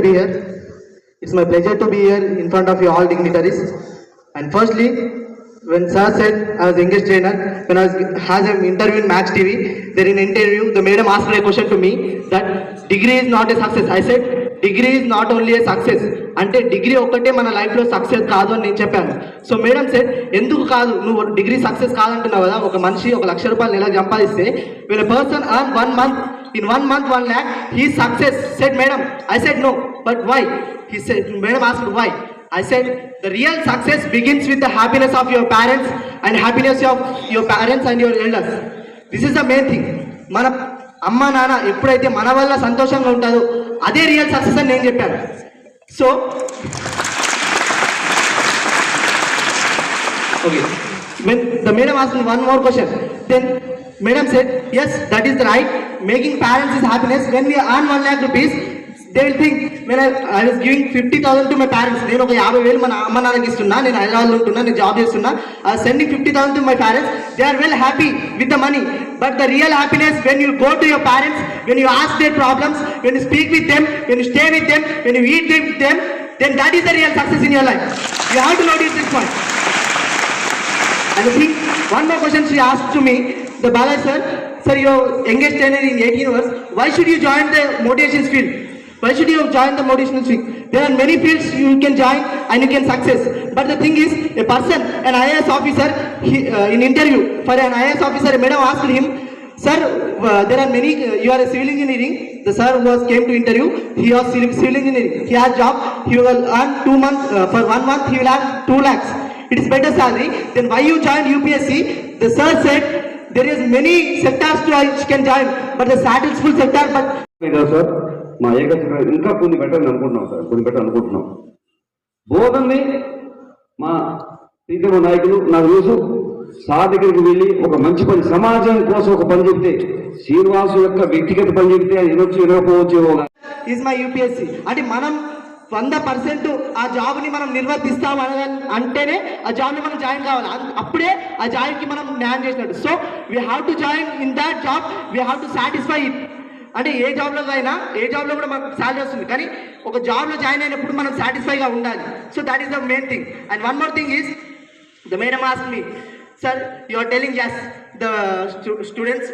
to be here. It's my pleasure to be here in front of you all dignitaries. And firstly, when Sir said I was English trainer, when I had an interview in Max TV, there in interview, the madam asked a question to me that degree is not a success. I said, degree is not only a success. అంటే degree ఒక్కటే మన లైఫ్లో success కాదు అని నేను చెప్పాను. So madam said ఎందుకు కాదు, నువ్వు డిగ్రీ సక్సెస్ కాదంటున్నావు కదా, ఒక మనిషి 1 లక్ష రూపాయలు నెలకు సంపాదిస్తే when a person earn 1 month, in 1 month 1 lakh, he is success. Said madam. I said no, but why? He said, madam asked why. I said the real success begins with the happiness of your parents and happiness of your parents and your elders. This is the main thing. మన అమ్మ నాన్న ఎప్పుడైతే మన వల్ల సంతోషంగా ఉంటుందో అదే real success అని నేను చెప్పాను. So okay, when the madam asked me one more question, then madam said yes, that is right, making parents is happiness. When we earn 1 lakh rupees, they will think when I was giving 50,000 to my parents, నేను ఒక 50,000 మన అమ్మ నాన్నకి ఇస్తున్నా, నేను హైదరాబాద్లో ఉంటున్నా, నేను జాబ్ చేస్తున్నా, I was sending 50,000 to my parents, they are well happy with the money. But the real happiness when you go to your parents, when you ask their problems, when you speak with them, when you stay with them, when you eat with them, then that is the real success in your life. You have to notice this point. And I think one more question she asked to me, the Bala sir, you're youngest trainer in 18 years, why should you join the motivation field? Why should you join the motivational field? There are many fields you can join and you can success. But the thing is, a person, an IAS officer, in interview for an IAS officer, a madam asked him, sir, there are many, you are a civil engineering. The sir who came to interview, he was civil engineering. He has job, he will earn 2 months, for 1 month he will earn 2 lakhs. It is better salary. Then why you joined UPSC? The sir said, there is many sectors to which can join, but the satisful sector, but... Sir, మా ఏకత్వ ఇంకా కొన్ని better అనుకుంటున్నాం sir, కొన్ని better అనుకుంటున్నాం. బోధనని మా ప్రీతమ నాయకులు నాకు తెలుసు, సార్ దగ్గరికి వెళ్ళి ఒక మంచి పని, సమాజం కోసం ఒక పని చెప్తే, శ్రీనివాసు యొక్క వ్యక్తిగత పని చెప్తే అది ఇవ్వచ్చు ఇవ్వకపోవచ్చు. ఈజ్ మై యూపీఎస్సీ అంటే మనం 100% ఆ జాబ్ని మనం నిర్వర్తిస్తాం అంటేనే ఆ జాబ్ని మనం జాయిన్ కావాలి, అప్పుడే ఆ జాబ్కి మనం న్యాయం చేసినట్టు. So we have to join in that job, we have to satisfy it. అంటే ఏ జాబ్లో అయినా, ఏ జాబ్లో కూడా మనకు శాలరీ వస్తుంది, కానీ ఒక జాబ్లో జాయిన్ అయినప్పుడు మనం సాటిస్ఫైగా ఉండాలి. So that is the main thing. And one more thing is, the madam ask me, sir you are telling yes, the students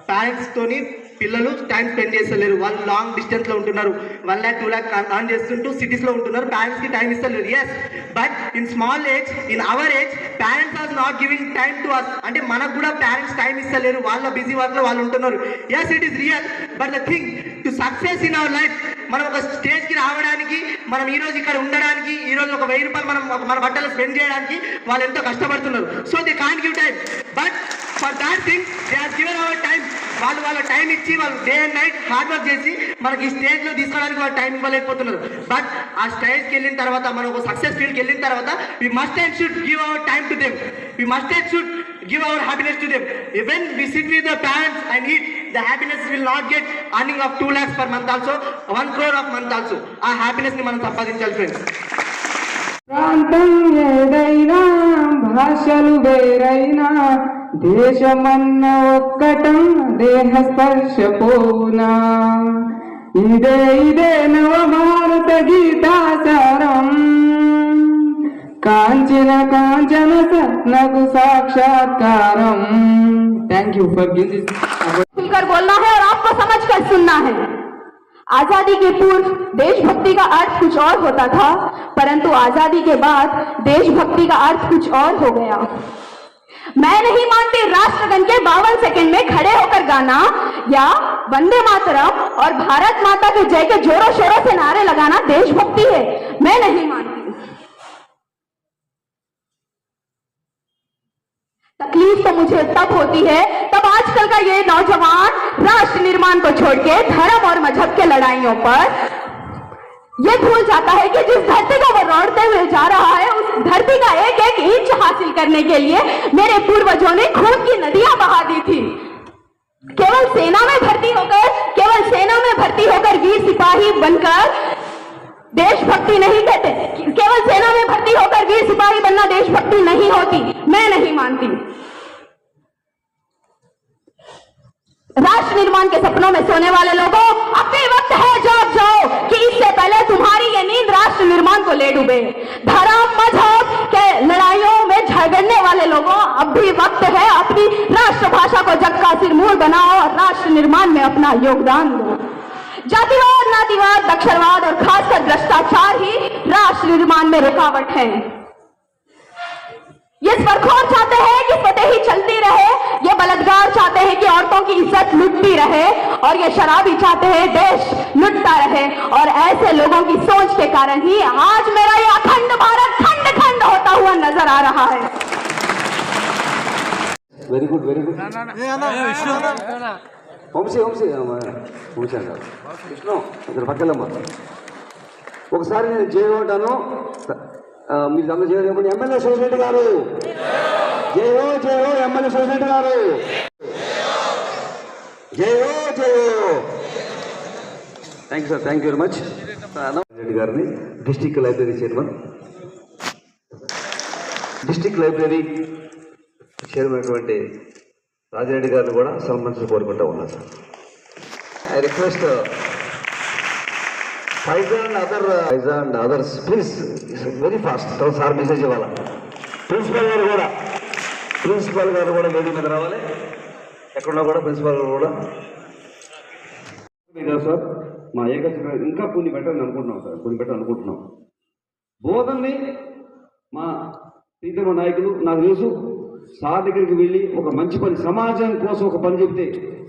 parents తోని పిల్లలు టైం స్పెండ్ చేస్తలేరు, వాళ్ళు లాంగ్ డిస్టెన్స్లో ఉంటున్నారు, 1 lakh 2 lakh earn చేస్తుంటూ సిటీస్లో ఉంటున్నారు, పేరెంట్స్కి టైం ఇస్తలేరు. Yes, but in small age, in our age, parents are not giving time to us. అంటే మనకు కూడా పేరెంట్స్ టైం ఇస్తలేరు, వాళ్ళ బిజీ వర్క్లో వాళ్ళు ఉంటున్నారు. Yes, it is real, but the thing to success in our life, మనం ఒక స్టేజ్కి రావడానికి, మనం ఈరోజు ఇక్కడ ఉండడానికి, ఈరోజు ఒక 1000 రూపాయలు మనం మన బట్టలు స్పెండ్ చేయడానికి వాళ్ళు ఎంతో కష్టపడుతున్నారు. So they can't give time, but for that thing they are given our time. వాళ్ళు వాళ్ళ టైం ఇచ్చి, వాళ్ళు day and night hard work చేసి మనకి ఈ స్టేజ్లో తీసుకోవడానికి వాళ్ళు టైం ఇవ్వలేకపోతున్నారు. బట్ ఆ స్టేజ్కి వెళ్ళిన తర్వాత, మనం ఒక సక్సెస్ ఫీల్డ్కి వెళ్ళిన తర్వాత, we must and should give our time to them, we must and should give our happiness to them. When we sit with the parents and eat, the happiness will not get earning of 2 lakhs per month also, 1 crore of month also. ఆ happiness ని మనం సంపాదించాలి friends. ప్రాంతం ఏదైనా, భాషలు వేరైనా, దేశమన్న ఒక్కటం, దేహ స్పర్శ పోనా, ఇదే ఇదే నవభారత గీతాసారం, कांचन कांचन सपनकु साक्षात्कारम. थैंक यू फॉर गिविंग खुलकर बोलना है और आपको समझकर सुनना है. आजादी के पूर्व देशभक्ति का अर्थ कुछ और होता था, परंतु आजादी के बाद देशभक्ति का अर्थ कुछ और हो गया. मैं नहीं मानती राष्ट्रगान के 52 सेकंड में खड़े होकर गाना या वंदे मातरम और भारत माता के जय के जोरों शोरों से नारे लगाना देशभक्ति है. मैं नहीं मानती. तकलीफ तो मुझे तब होती है तब आजकल का ये नौजवान राष्ट्र निर्माण को छोड़ के धर्म और मजहब के लड़ाइयों पर ये भूल जाता है कि जिस धरती को वो लौटते हुए जा रहा है, उस धरती का एक एक इंच हासिल करने के लिए मेरे पूर्वजों ने खून की नदियां बहा दी थी. केवल सेना में भर्ती होकर वीर सिपाही बनकर देशभक्ति नहीं कहते. केवल सेना में भर्ती होकर वीर सिपाही बनना देशभक्ति नहीं होती. मैं नहीं मानती. राष्ट्र निर्माण के सपनों में सोने वाले लोगों, अब भी वक्त है, जाग जाओ कि इससे पहले तुम्हारी ये नींद राष्ट्र निर्माण को ले डूबे। धर्म मजहब के लड़ाइयों में झगड़ने वाले लोगों, अब भी वक्त है, अपनी राष्ट्रभाषा को जग का सिरमूर बनाओ और राष्ट्र निर्माण में अपना योगदान दो। जातिवाद, नातीवाद, दक्षरवाद और खासकर भ्रष्टाचार ही राष्ट्र निर्माण में रुकावट है। ये स्वर्खोर चाहते हैं कि फतेह ही चलती रहे, ये बलात्कार चाहते हैं कि औरतों की इज्जत लुटती रहे, और ये शराबी चाहते हैं देश लुटता रहे। और ऐसे लोगों की सोच के कारण ही आज मेरा ये अखंड भारत खंड खंड होता हुआ नजर आ रहा है। వెరీ గుడ్ వంశీ అంటారు విష్ణు ఇక్కడ పక్కలమ్మ ఒకసారి నేను చేయమంటాను మీరు అందరూ చేయడం ఎమ్మెల్యే శివశెట్టి గారు జయో జయో ఎమ్మెల్యే శివశెట్టి గారు జయో జయో thank you sir thank you very much Reddy గారిని district library chairman district library chairman అయినటువంటి రాజిరెడ్డి గారిని కూడా సన్మానించి కోరుకుంటూ ఉన్నాను sir I request Faizan and others please very fast sir message ఇవ్వాలి ప్రిన్సిపల్ గారు కూడా వేదిక మీద రావాలి ఎక్కడున్నా కూడా ప్రిన్సిపల్ గారు కూడా సార్ మా ఏకత్వ ఇంకా కొన్ని పెట్టాలని అనుకుంటున్నాం సార్ కొన్ని పెట్టాలనుకుంటున్నాం బోధనని మా ప్రీతమ నాయకులు నాకు తెలుసు సార్ దగ్గరికి వెళ్ళి ఒక మంచి పని సమాజం కోసం ఒక పని చెప్తే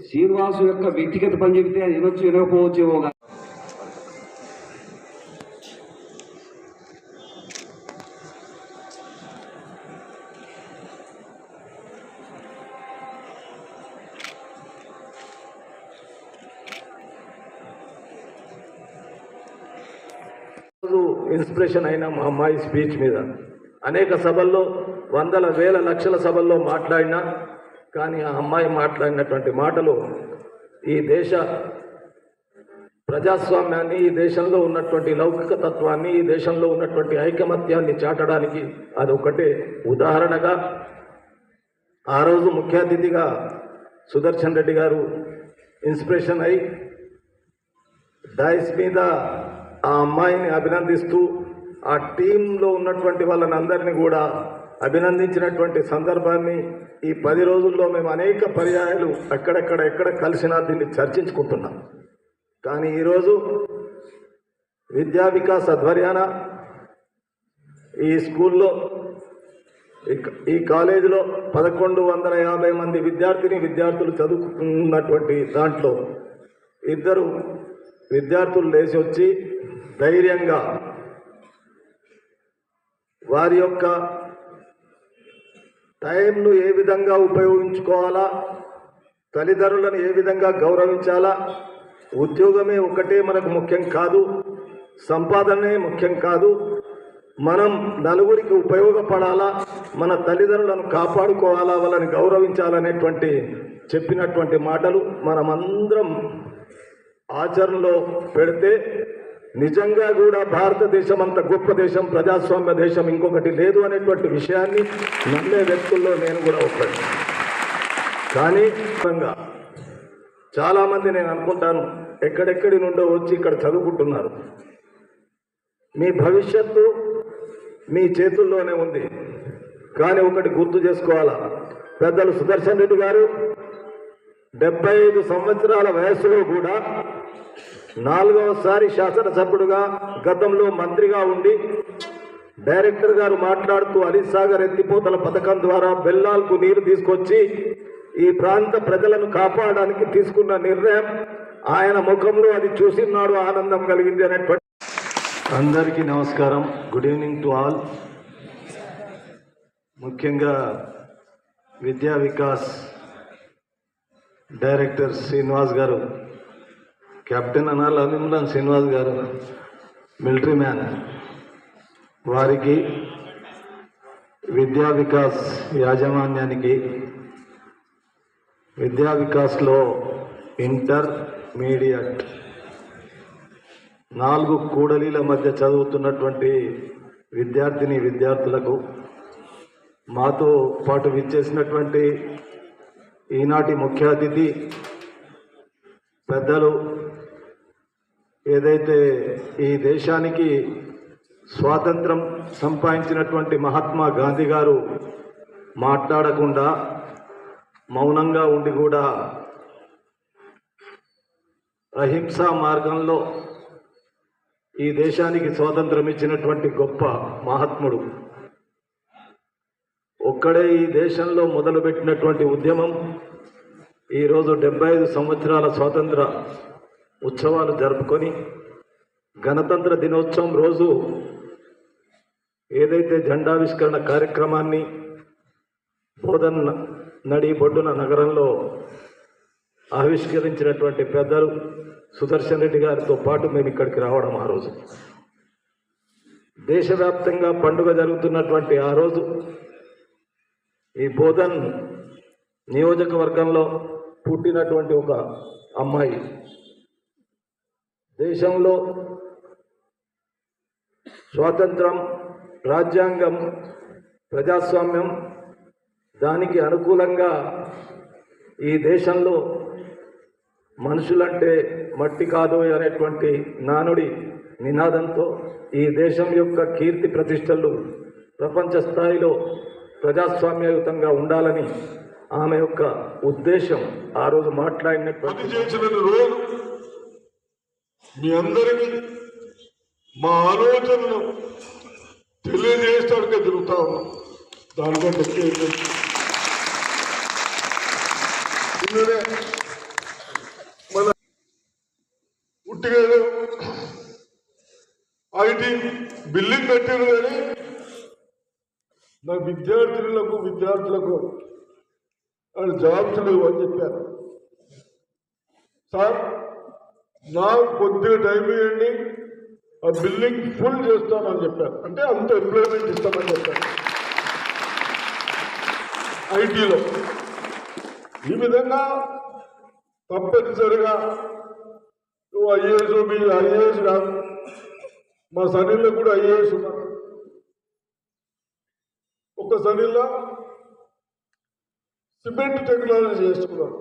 శ్రీనివాసు యొక్క వ్యక్తిగత పని చెప్తే అది వినొచ్చు వినకపోవచ్చేమో. ఇన్స్పిరేషన్ అయిన మా అమ్మాయి స్పీచ్ మీద అనేక సభల్లో వందల వేల లక్షల సభల్లో మాట్లాడినా కానీ ఆ అమ్మాయి మాట్లాడినటువంటి మాటలు ఈ దేశ ప్రజాస్వామ్యాన్ని, ఈ దేశంలో ఉన్నటువంటి లౌకిక తత్వాన్ని, ఈ దేశంలో ఉన్నటువంటి ఐకమత్యాన్ని చాటడానికి అది ఒకటే ఉదాహరణగా ఆ రోజు ముఖ్య అతిథిగా సుదర్శన్ రెడ్డి గారు ఇన్స్పిరేషన్ అయి డైస్ మీద ఆ అమ్మాయిని అభినందిస్తూ ఆ టీంలో ఉన్నటువంటి వాళ్ళని అందరినీ కూడా అభినందించినటువంటి సందర్భాన్ని ఈ 10 రోజుల్లో మేము అనేక పర్యాయాలు ఎక్కడ కలిసినా దీన్ని చర్చించుకుంటున్నాం. కానీ ఈరోజు విద్యా వికాస్ ఆధ్వర్యాన ఈ స్కూల్లో ఈ కాలేజీలో 1150 మంది విద్యార్థులు చదువుకున్నటువంటి దాంట్లో 2 విద్యార్థులు లేచి వచ్చి ధైర్యంగా వారి యొక్క టైంను ఏ విధంగా ఉపయోగించుకోవాలా, తల్లిదండ్రులను ఏ విధంగా గౌరవించాలా, ఉద్యోగమే ఒకటే మనకు ముఖ్యం కాదు, సంపాదనే ముఖ్యం కాదు, మనం నలుగురికి ఉపయోగపడాలా, మన తల్లిదండ్రులను కాపాడుకోవాలా, వాళ్ళని గౌరవించాలనేటువంటి చెప్పినటువంటి మాటలు మనమందరం ఆచరణలో పెడితే నిజంగా కూడా భారతదేశం అంత గొప్ప దేశం, ప్రజాస్వామ్య దేశం ఇంకొకటి లేదు అనేటువంటి విషయాన్ని నమ్మే వ్యక్తుల్లో నేను కూడా ఒకటి. కానీ చాలామంది నేను అనుకుంటాను ఎక్కడెక్కడి నుండో వచ్చి ఇక్కడ చదువుకుంటున్నారు. మీ భవిష్యత్తు మీ చేతుల్లోనే ఉంది. కానీ ఒకటి గుర్తు చేసుకోవాలా, పెద్దలు సుదర్శన్ రెడ్డి గారు 75 సంవత్సరాల వయస్సులో కూడా 4వసారి శాసనసభ్యుడుగా, గతంలో మంత్రిగా ఉండి డైరెక్టర్ గారు మాట్లాడుతూ అలీసాగర్ ఎత్తిపోతల పథకం ద్వారా బెల్లాల్కు నీరు తీసుకొచ్చి ఈ ప్రాంత ప్రజలను కాపాడడానికి తీసుకున్న నిర్ణయం ఆయన ముఖంలో అది చూసినాడు, ఆనందం కలిగింది అనేటువంటి. అందరికీ నమస్కారం, గుడ్ ఈవినింగ్ టు ఆల్. ముఖ్యంగా విద్యా వికాస్ డైరెక్టర్ శ్రీనివాస్ గారు, కెప్టెన్ అనాల్ అభిమన్ శ్రీనివాస్ గారు, మిలిటరీ మ్యాన్, వారికి విద్యా వికాస్ యాజమాన్యానికి, విద్యా వికాస్లో ఇంటర్మీడియట్ 4 కూడలీల మధ్య చదువుతున్నటువంటి విద్యార్థులకు, మాతో పాటు విచ్చేసినటువంటి ఈనాటి ముఖ్య అతిథి పెద్దలు ఏదైతే ఈ దేశానికి స్వాతంత్రం సంపాదించినటువంటి మహాత్మా గాంధీ గారు మాట్లాడకుండా మౌనంగా ఉండి కూడా అహింసా మార్గంలో ఈ దేశానికి స్వాతంత్రం ఇచ్చినటువంటి గొప్ప మహాత్ముడు. ఒక్కడే ఈ దేశంలో మొదలుపెట్టినటువంటి ఉద్యమం ఈరోజు 75 సంవత్సరాల స్వాతంత్ర ఉత్సవాలు జరుపుకొని గణతంత్ర దినోత్సవం రోజు ఏదైతే జెండావిష్కరణ కార్యక్రమాన్ని బోధన్ నడి బొడ్డున నగరంలో ఆవిష్కరించినటువంటి పెద్దలు సుదర్శన్ రెడ్డి గారితో పాటు మేము ఇక్కడికి రావడం ఆ రోజు దేశవ్యాప్తంగా పండుగ జరుగుతున్నటువంటి ఆ రోజు ఈ బోధన్ నియోజకవర్గంలో పుట్టినటువంటి ఒక అమ్మాయి దేశంలో స్వాతంత్రం, రాజ్యాంగం, ప్రజాస్వామ్యం దానికి అనుకూలంగా ఈ దేశంలో మనుషులంటే మట్టి కాదు అనేటువంటి నానుడి నినాదంతో ఈ దేశం యొక్క కీర్తి ప్రతిష్టలు ప్రపంచ స్థాయిలో ప్రజాస్వామ్యయుతంగా ఉండాలని ఆమె యొక్క ఉద్దేశం ఆ రోజు మాట్లాడినటువంటి చేసిన రోజు మీ అందరికీ మా ఆలోచనలు తెలియజేయడానికి తిరుగుతా ఉన్నాం. దానికంటే మన ఉట్టిగా ఐటీ బిల్డింగ్ కట్టారు కానీ నా విద్యార్థులకు వాళ్ళు జాబ్స్ లేవు అని చెప్పారు. సార్ నాకు కొద్దిగా టైం ఇవ్వండి, ఆ బిల్డింగ్ ఫుల్ చేస్తామని చెప్పారు. అంటే అంత ఎంప్లాయ్మెంట్ ఇస్తామని చెప్పారు ఐటీలో. ఈ విధంగా తప్పనిసరిగా నువ్వు ఐఏఎస్, మీరు ఐఏఎస్ కాదు, మా సనీల్లో కూడా ఐఏఎస్ ఉన్నారు. ఒక సనీల్లో సిమెంట్ టెక్నాలజీ చేసుకున్నాడు.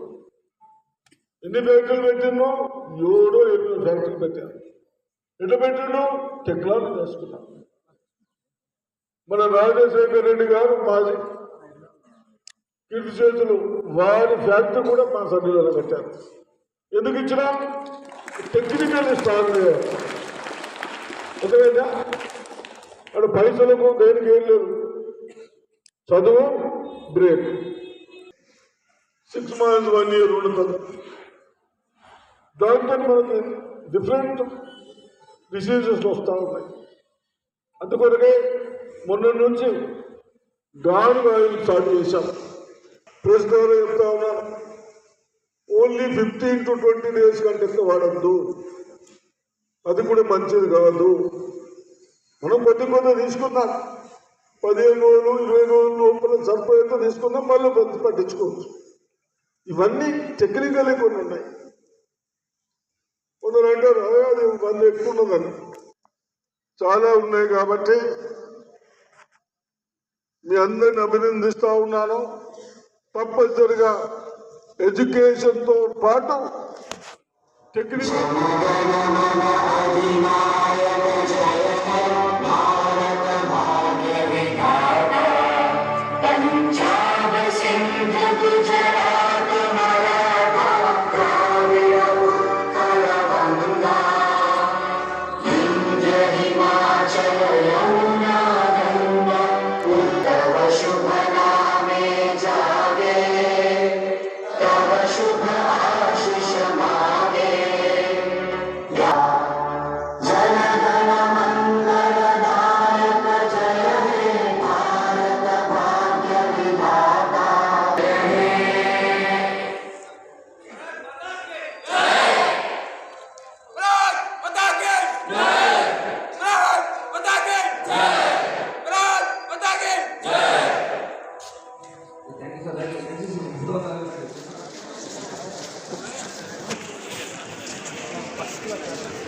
ఎన్ని ఫ్యాక్టరీలు పెట్టినో 7 ఫ్యాక్టరీలు పెట్టారు. ఎట్లా పెట్టినో టెక్నాలజీ చేసుకున్నాం. మన రాజశేఖర్ రెడ్డి గారు మాజీ కీర్తి చేతులు వారి ఫ్యాక్టరీ కూడా మా సభ్యులలో పెట్టారు. ఎందుకు ఇచ్చినా టెక్నికల్ స్ట్రాంగ్ చేయాలి. ఒకవేళ అక్కడ పైసలకు దేనికి ఏం లేదు, చదువు బ్రేక్ 6 months 1 year ఉంటుంది. దాంతో మనకి డిఫరెంట్ డిసీజెస్ వస్తూ ఉన్నాయి. అందుకొరకే మొన్న నుంచి గాను ఆయిల్ స్టార్ట్ చేశాం. ప్రెస్ ద్వారా చెప్తా ఉన్నాను, ఓన్లీ 15 to 20 days కంటే వాడద్దు, అది కూడా మంచిది కాదు. మనం కొద్ది తీసుకుందాం, 15 రోజులు 20 రోజుల లోపల సరిపోయేంత తీసుకుందాం, మళ్ళీ పట్టించుకోవచ్చు. ఇవన్నీ టెక్నికలే కొన్ని ఉన్నాయి. కొందరు అంటారు అది మంది ఎక్కువ ఉన్నదని. చాలా ఉన్నాయి కాబట్టి మీ అందరిని అభినందిస్తూ ఉన్నాను. తప్పనిసరిగా ఎడ్యుకేషన్తో పాటు టెక్నికల్ Thank you.